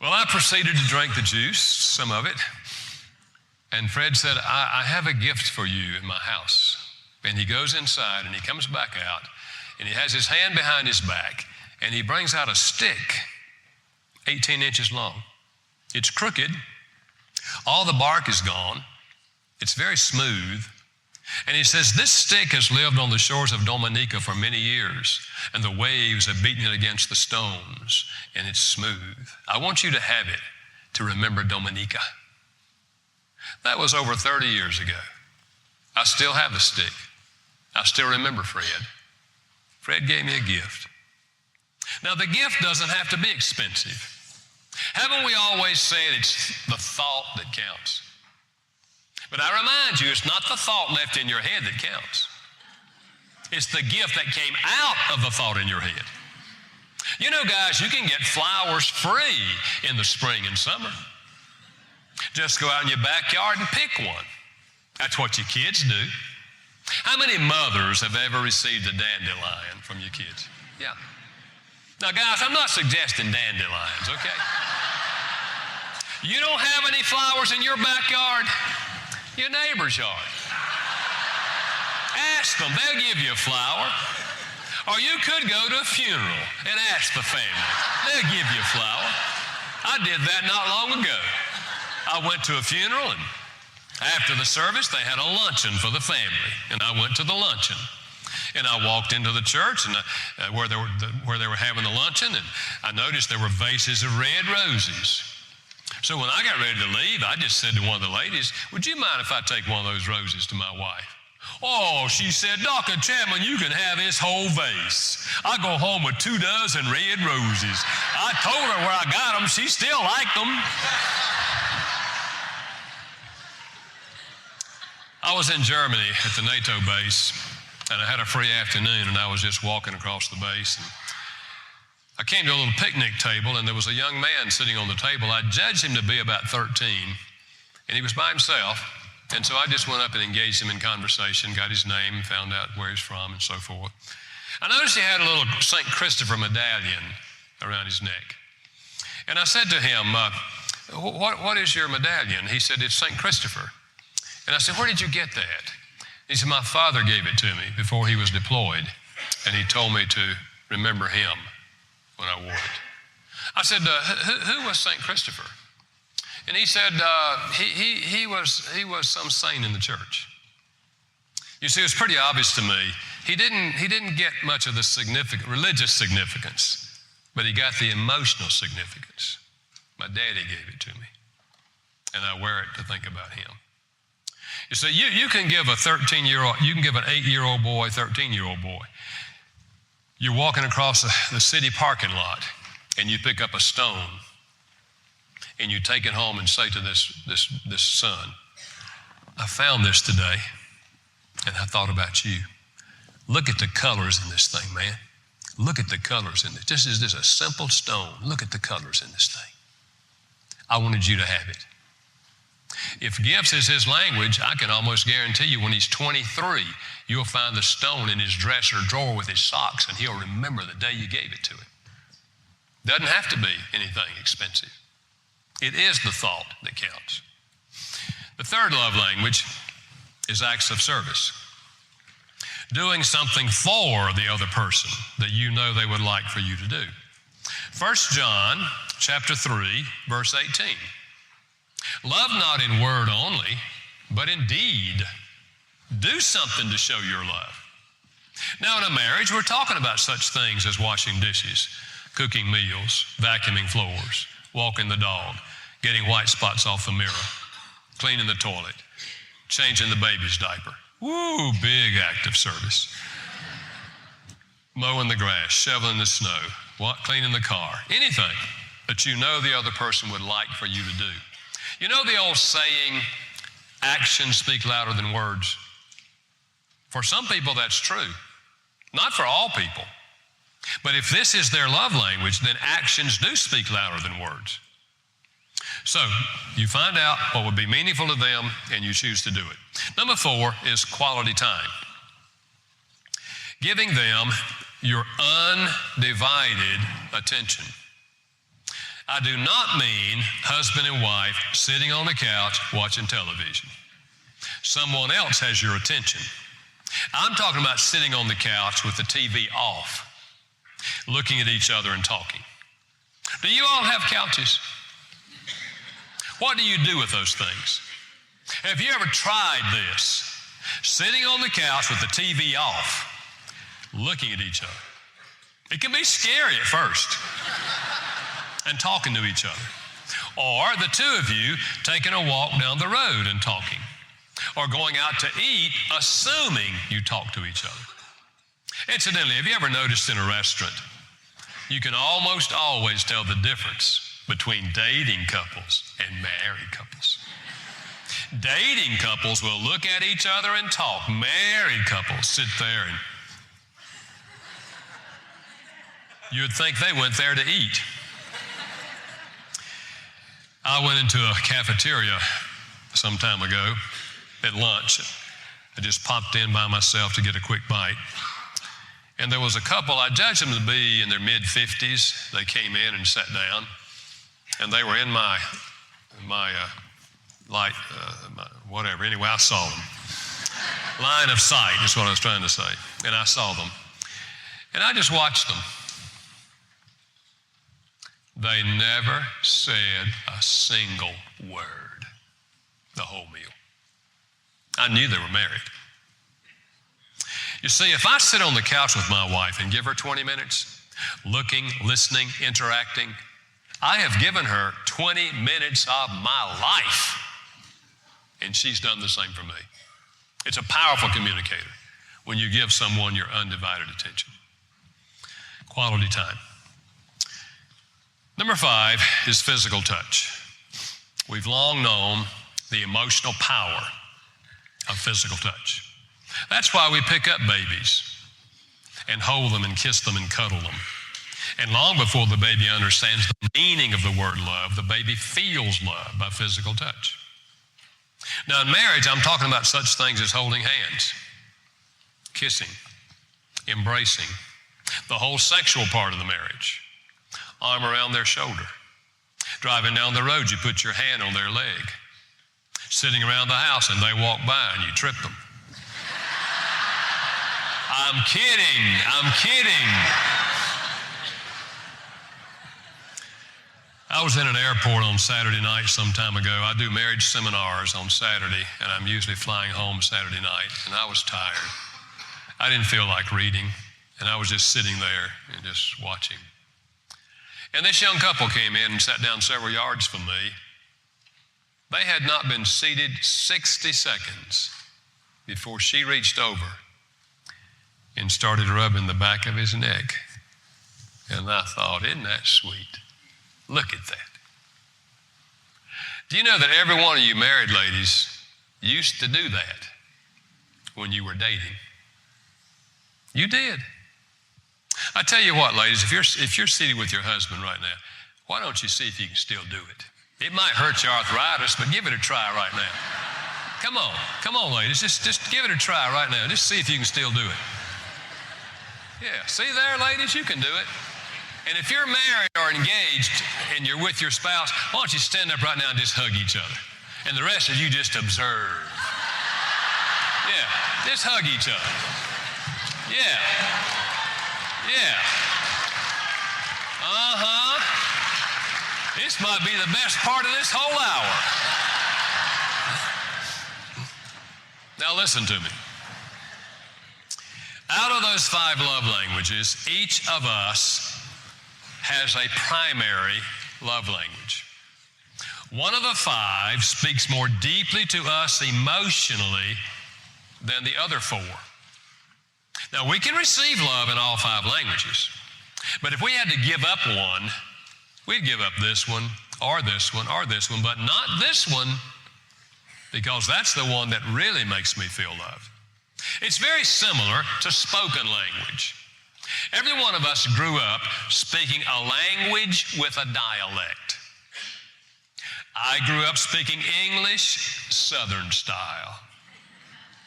Well, I proceeded to drink the juice, some of it. And Fred said, I have a gift for you in my house. And he goes inside and he comes back out and he has his hand behind his back and he brings out a stick 18 inches long. It's crooked. All the bark is gone. It's very smooth. And he says, this stick has lived on the shores of Dominica for many years, and the waves have beaten it against the stones, and it's smooth. I want you to have it to remember Dominica. That was over 30 years ago. I still have the stick. I still remember Fred. Fred gave me a gift. Now, the gift doesn't have to be expensive. Haven't we always said it's the thought that counts? But I remind you, it's not the thought left in your head that counts. It's the gift that came out of the thought in your head. You know, guys, you can get flowers free in the spring and summer. Just go out in your backyard and pick one. That's what your kids do. How many mothers have ever received a dandelion from your kids? Yeah. Now, guys, I'm not suggesting dandelions, okay? You don't have any flowers in your backyard? your neighbor's yard. Ask them. They'll give you a flower. Or you could go to a funeral and ask the family. They'll give you a flower. I did that not long ago. I went to a funeral, and after the service, they had a luncheon for the family, and I went to the luncheon. And I walked into the church and where they were having the luncheon, and I noticed there were vases of red roses. So when I got ready to leave, I just said to one of the ladies, "Would you mind if I take one of those roses to my wife?" "Oh," she said, "Dr. Chapman, you can have this whole vase. I go home with 24 red roses." I told her where I got them. She still liked them. I was in Germany at the NATO base, and I had a free afternoon, and I was just walking across the base. And I came to a little picnic table, and there was a young man sitting on the table. I judged him to be about 13, and he was by himself. And so I just went up and engaged him in conversation, got his name, found out where he's from, and so forth. I noticed he had a little St. Christopher medallion around his neck. And I said to him, what is your medallion? He said, "It's St. Christopher." And I said, "Where did you get that?" He said, "My father gave it to me before he was deployed, and he told me to remember him when I wore it." I said, who was St. Christopher? And he said, he was some saint in the church. You see, it was pretty obvious to me. He didn't get much of the religious significance, but he got the emotional significance. My daddy gave it to me, and I wear it to think about him. You see, you can give a 13-year-old, you can give an 8-year-old boy, 13-year-old boy. You're walking across the city parking lot, and you pick up a stone, and you take it home and say to this son, "I found this today, and I thought about you. Look at the colors in this thing, man. Look at the colors in this. This is just a simple stone. Look at the colors in this thing. I wanted you to have it." If gifts is his language, I can almost guarantee you when he's 23, you'll find the stone in his dresser drawer with his socks, and he'll remember the day you gave it to him. Doesn't have to be anything expensive. It is the thought that counts. The third love language is acts of service. Doing something for the other person that you know they would like for you to do. 1 John chapter 3, verse 18. "Love not in word only, but in deed. Do something to show your love." Now, in a marriage, we're talking about such things as washing dishes, cooking meals, vacuuming floors, walking the dog, getting white spots off the mirror, cleaning the toilet, changing the baby's diaper. Woo, big act of service. Mowing the grass, shoveling the snow, cleaning the car, anything that you know the other person would like for you to do. You know the old saying, actions speak louder than words? For some people, that's true. Not for all people. But if this is their love language, then actions do speak louder than words. So you find out what would be meaningful to them, and you choose to do it. Number 4 is quality time. Giving them your undivided attention. I do not mean husband and wife sitting on the couch watching television. Someone else has your attention. I'm talking about sitting on the couch with the TV off, looking at each other and talking. Do you all have couches? What do you do with those things? Have you ever tried this? Sitting on the couch with the TV off, looking at each other. It can be scary at first. And talking to each other. Or the two of you taking a walk down the road and talking. Or going out to eat, assuming you talk to each other. Incidentally, have you ever noticed in a restaurant, you can almost always tell the difference between dating couples and married couples. Dating couples will look at each other and talk. Married couples sit there and you'd think they went there to eat. I went into a cafeteria some time ago at lunch. I just popped in by myself to get a quick bite. And there was a couple, I judged them to be in their mid-50s. They came in and sat down. And they were in my whatever. Anyway, I saw them. Line of sight is what I was trying to say. And I saw them. And I just watched them. They never said a single word the whole meal. I knew they were married. You see, if I sit on the couch with my wife and give her 20 minutes, looking, listening, interacting, I have given her 20 minutes of my life. And she's done the same for me. It's a powerful communicator when you give someone your undivided attention. Quality time. Number 5 is physical touch. We've long known the emotional power of physical touch. That's why we pick up babies and hold them and kiss them and cuddle them. And long before the baby understands the meaning of the word love, the baby feels love by physical touch. Now in marriage, I'm talking about such things as holding hands, kissing, embracing, the whole sexual part of the marriage, arm around their shoulder. Driving down the road, you put your hand on their leg. Sitting around the house and they walk by and you trip them. I'm kidding. I was in an airport on Saturday night some time ago. I do marriage seminars on Saturday, and I'm usually flying home Saturday night, and I was tired. I didn't feel like reading, and I was just sitting there and just watching. And this young couple came in and sat down several yards from me. They had not been seated 60 seconds before she reached over and started rubbing the back of his neck. And I thought, isn't that sweet? Look at that. Do you know that every one of you married ladies used to do that when you were dating? You did. I tell you what, ladies, if you're seated with your husband right now, why don't you see if you can still do it? It might hurt your arthritis, but give it a try right now. Come on, ladies, just give it a try right now. Just see if you can still do it. Yeah, see there, ladies, you can do it. And if you're married or engaged and you're with your spouse, why don't you stand up right now and just hug each other? And the rest of you just observe. Yeah, just hug each other. Yeah. This might be the best part of this whole hour. Now listen to me. Out of those 5 love languages, each of us has a primary love language. One of the 5 speaks more deeply to us emotionally than the other 4. Now, we can receive love in all 5 languages, but if we had to give up one, we'd give up this one, or this one, or this one, but not this one, because that's the one that really makes me feel loved. It's very similar to spoken language. Every one of us grew up speaking a language with a dialect. I grew up speaking English, Southern style.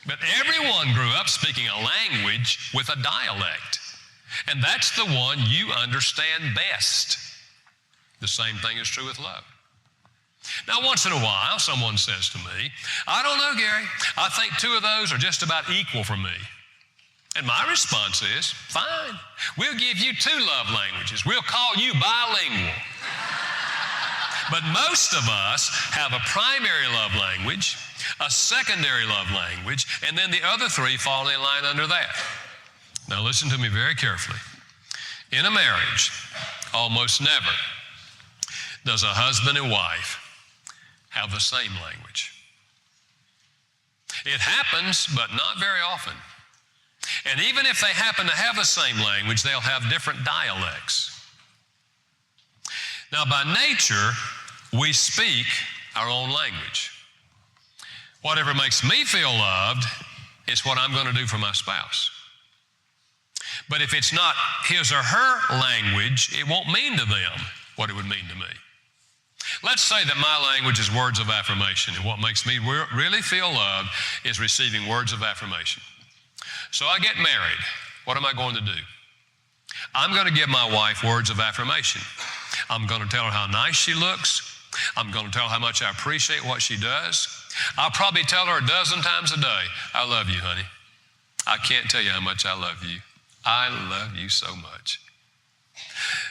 But everyone grew up speaking a language with a dialect. And that's the one you understand best. The same thing is true with love. Now, once in a while, someone says to me, I don't know, Gary, I think 2 of those are just about equal for me. And my response is, fine, we'll give you 2 love languages. We'll call you bilingual. But most of us have a primary love language, a secondary love language, and then the other 3 fall in line under that. Now listen to me very carefully. In a marriage, almost never does a husband and wife have the same language. It happens, but not very often. And even if they happen to have the same language, they'll have different dialects. Now, by nature, we speak our own language. Whatever makes me feel loved is what I'm going to do for my spouse. But if it's not his or her language, it won't mean to them what it would mean to me. Let's say that my language is words of affirmation, and what makes me really feel loved is receiving words of affirmation. So I get married. What am I going to do? I'm going to give my wife words of affirmation. I'm going to tell her how nice she looks. I'm going to tell her how much I appreciate what she does. I'll probably tell her a dozen times a day, I love you, honey. I can't tell you how much I love you. I love you so much.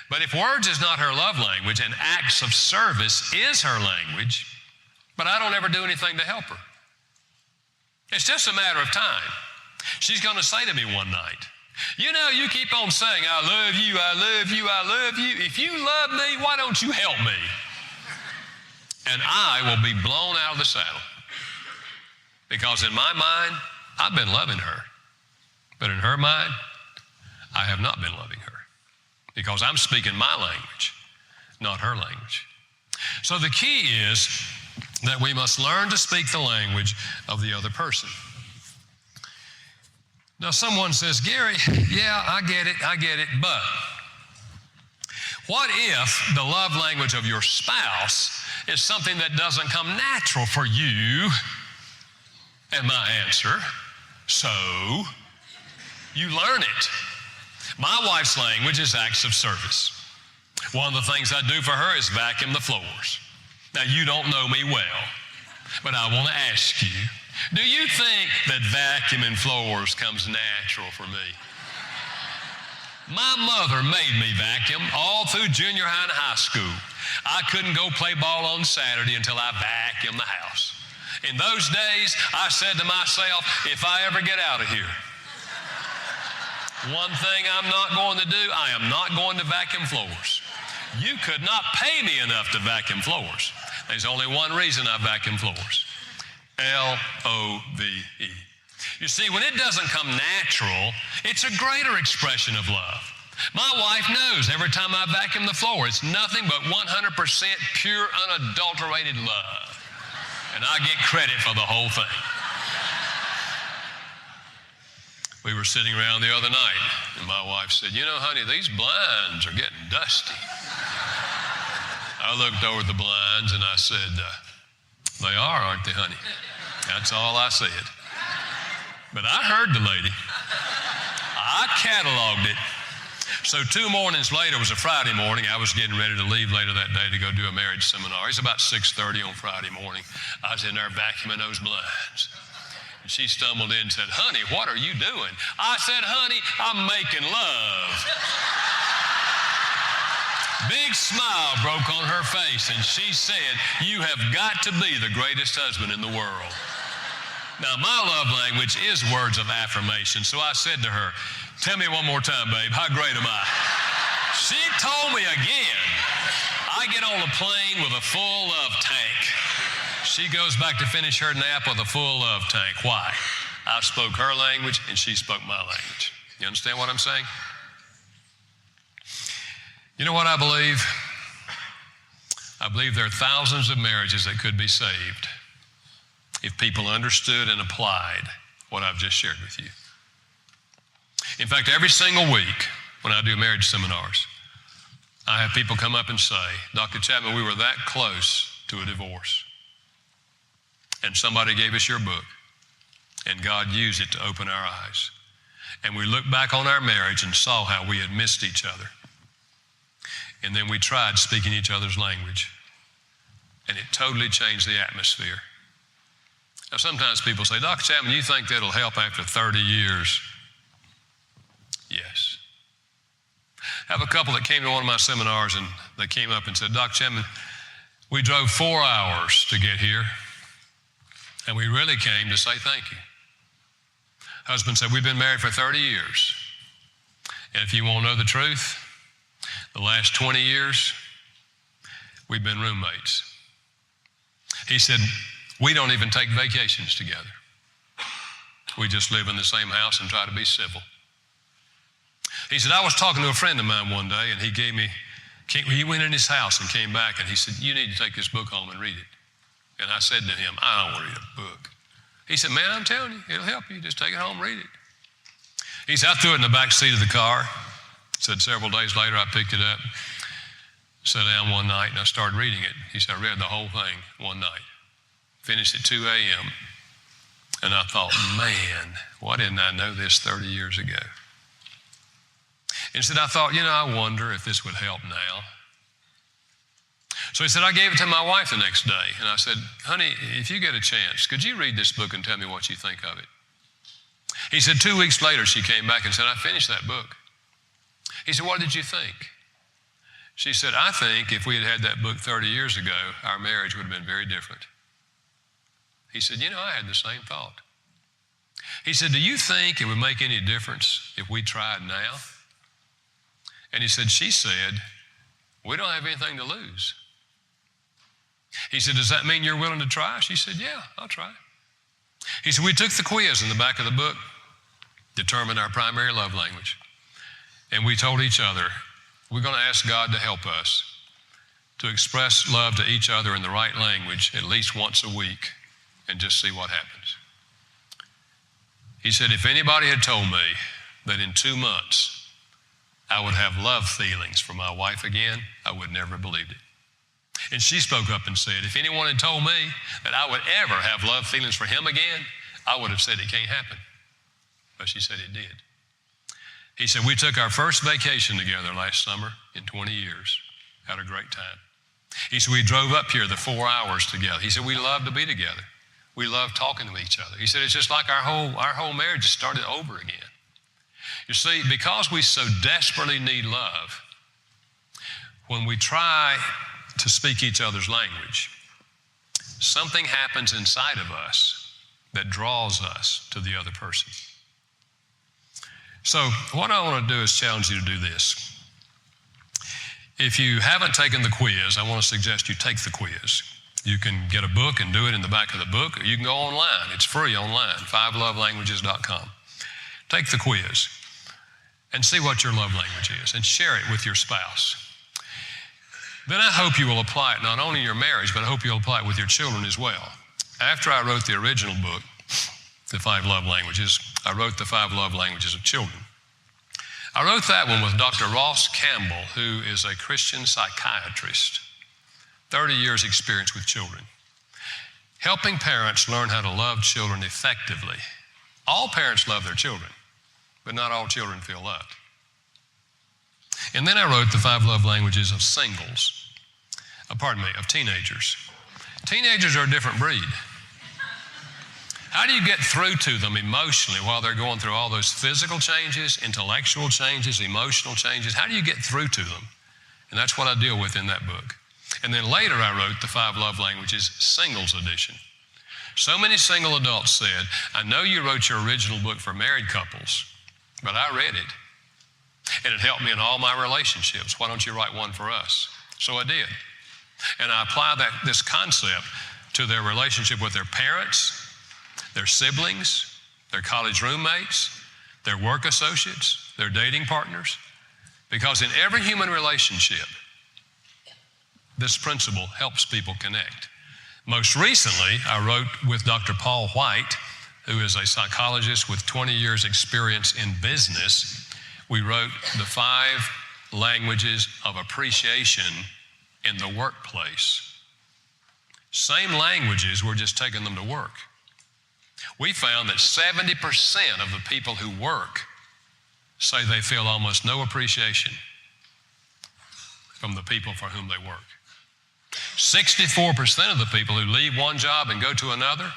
But if words is not her love language and acts of service is her language, but I don't ever do anything to help her, it's just a matter of time. She's going to say to me one night, you know, you keep on saying, I love you, I love you, I love you. If you love me, why don't you help me? And I will be blown out of the saddle. Because in my mind, I've been loving her. But in her mind, I have not been loving her. Because I'm speaking my language, not her language. So the key is that we must learn to speak the language of the other person. Now someone says, Gary, yeah, I get it, but what if the love language of your spouse is something that doesn't come natural for you? And my answer, so you learn it. My wife's language is acts of service. One of the things I do for her is vacuum the floors. Now, you don't know me well, but I want to ask you, do you think that vacuuming floors comes natural for me? My mother made me vacuum all through junior high and high school. I couldn't go play ball on Saturday until I vacuumed the house. In those days, I said to myself, if I ever get out of here, one thing I'm not going to do, I am not going to vacuum floors. You could not pay me enough to vacuum floors. There's only one reason I vacuum floors. L-O-V-E. You see, when it doesn't come natural, it's a greater expression of love. My wife knows every time I vacuum the floor, it's nothing but 100% pure, unadulterated love. And I get credit for the whole thing. We were sitting around the other night, and my wife said, you know, honey, these blinds are getting dusty. I looked over the blinds and I said, they are, aren't they, honey? That's all I said. But I heard the lady. I cataloged it. So 2 mornings later, it was a Friday morning. I was getting ready to leave later that day to go do a marriage seminar. It's about 6:30 on Friday morning. I was in there vacuuming those blinds. And she stumbled in and said, honey, what are you doing? I said, honey, I'm making love. Big smile broke on her face, and she said, you have got to be the greatest husband in the world. Now, my love language is words of affirmation, so I said to her, tell me one more time, babe, how great am I? She told me again. I get on the plane with a full love tank. She goes back to finish her nap with a full love tank. Why? I spoke her language, and she spoke my language. You understand what I'm saying? You know what I believe? I believe there are thousands of marriages that could be saved if people understood and applied what I've just shared with you. In fact, every single week when I do marriage seminars, I have people come up and say, Dr. Chapman, we were that close to a divorce. And somebody gave us your book, and God used it to open our eyes. And we looked back on our marriage and saw how we had missed each other. And then we tried speaking each other's language, and it totally changed the atmosphere. Now, sometimes people say, Dr. Chapman, you think that'll help after 30 years? Yes. I have a couple that came to one of my seminars, and they came up and said, Dr. Chapman, we drove 4 hours to get here, and we really came to say thank you. Husband said, we've been married for 30 years. And if you want to know the truth, the last 20 years, we've been roommates. He said, we don't even take vacations together. We just live in the same house and try to be civil. He said, I was talking to a friend of mine one day, and he went in his house and came back, and he said, you need to take this book home and read it. And I said to him, I don't want to read a book. He said, man, I'm telling you, it'll help you. Just take it home and read it. He said, I threw it in the back seat of the car. Said several days later, I picked it up, sat down one night, and I started reading it. He said, I read the whole thing one night. Finished at 2 a.m. And I thought, man, why didn't I know this 30 years ago? Instead, I thought, I wonder if this would help now. So he said, I gave it to my wife the next day. And I said, honey, if you get a chance, could you read this book and tell me what you think of it? He said, 2 weeks later, she came back and said, I finished that book. He said, what did you think? She said, I think if we had had that book 30 years ago, our marriage would have been very different. He said, I had the same thought. He said, do you think it would make any difference if we tried now? And he said, she said, we don't have anything to lose. He said, does that mean you're willing to try? She said, yeah, I'll try. He said, we took the quiz in the back of the book, determined our primary love language, and we told each other, we're going to ask God to help us to express love to each other in the right language at least once a week and just see what happens. He said, if anybody had told me that in 2 months I would have love feelings for my wife again, I would never have believed it. And she spoke up and said, if anyone had told me that I would ever have love feelings for him again, I would have said it can't happen. But she said it did. He said, we took our first vacation together last summer in 20 years. Had a great time. He said, we drove up here the 4 hours together. He said, we love to be together. We love talking to each other. He said, it's just like our whole marriage started over again. You see, because we so desperately need love, when we try to speak each other's language, something happens inside of us that draws us to the other person. So what I want to do is challenge you to do this. If you haven't taken the quiz, I want to suggest you take the quiz. You can get a book and do it in the back of the book, or you can go online. It's free online, 5lovelanguages.com. Take the quiz and see what your love language is and share it with your spouse. Then I hope you will apply it not only in your marriage, but I hope you'll apply it with your children as well. After I wrote the original book, The 5 Love Languages, I wrote The 5 Love Languages of Children. I wrote that one with Dr. Ross Campbell, who is a Christian psychiatrist, 30 years experience with children, helping parents learn how to love children effectively. All parents love their children, but not all children feel loved. And then I wrote The 5 Love Languages of Singles, of teenagers. Teenagers are a different breed. How do you get through to them emotionally while they're going through all those physical changes, intellectual changes, emotional changes? How do you get through to them? And that's what I deal with in that book. And then later I wrote The 5 Love Languages Singles Edition. So many single adults said, I know you wrote your original book for married couples, but I read it, and it helped me in all my relationships. Why don't you write one for us? So I did. And I apply this concept to their relationship with their parents, their siblings, their college roommates, their work associates, their dating partners. Because in every human relationship, this principle helps people connect. Most recently, I wrote with Dr. Paul White, who is a psychologist with 20 years experience in business. We wrote The 5 Languages of Appreciation in the Workplace. Same languages, we're just taking them to work. We found that 70% of the people who work say they feel almost no appreciation from the people for whom they work. 64% of the people who leave one job and go to another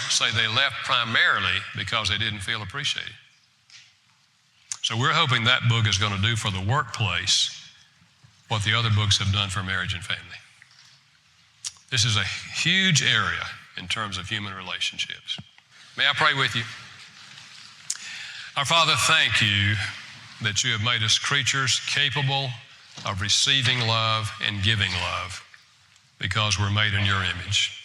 say they left primarily because they didn't feel appreciated. So we're hoping that book is going to do for the workplace what the other books have done for marriage and family. This is a huge area in terms of human relationships. May I pray with you? Our Father, thank you that you have made us creatures capable of receiving love and giving love because we're made in your image.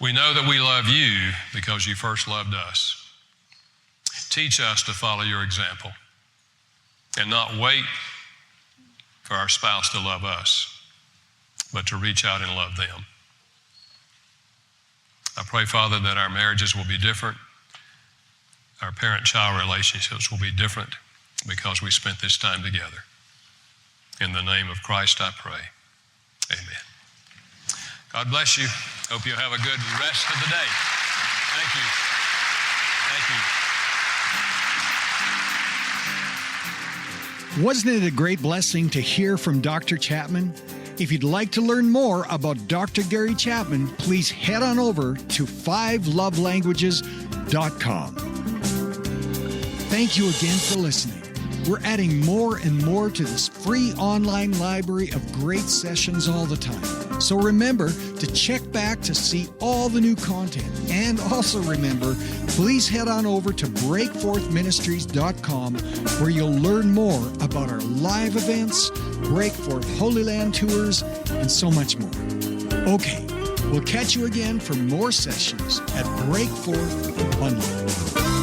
We know that we love you because you first loved us. Teach us to follow your example and not wait for our spouse to love us, but to reach out and love them. I pray, Father, that our marriages will be different. Our parent-child relationships will be different because we spent this time together. In the name of Christ, I pray. Amen. God bless you. Hope you'll have a good rest of the day. Thank you. Thank you. Wasn't it a great blessing to hear from Dr. Chapman? If you'd like to learn more about Dr. Gary Chapman, please head on over to 5lovelanguages.com. Thank you again for listening. We're adding more and more to this free online library of great sessions all the time. So remember to check back to see all the new content. And also remember, please head on over to breakforthministries.com where you'll learn more about our live events, Breakforth Holy Land tours, and so much more. Okay, we'll catch you again for more sessions at Breakforth Online.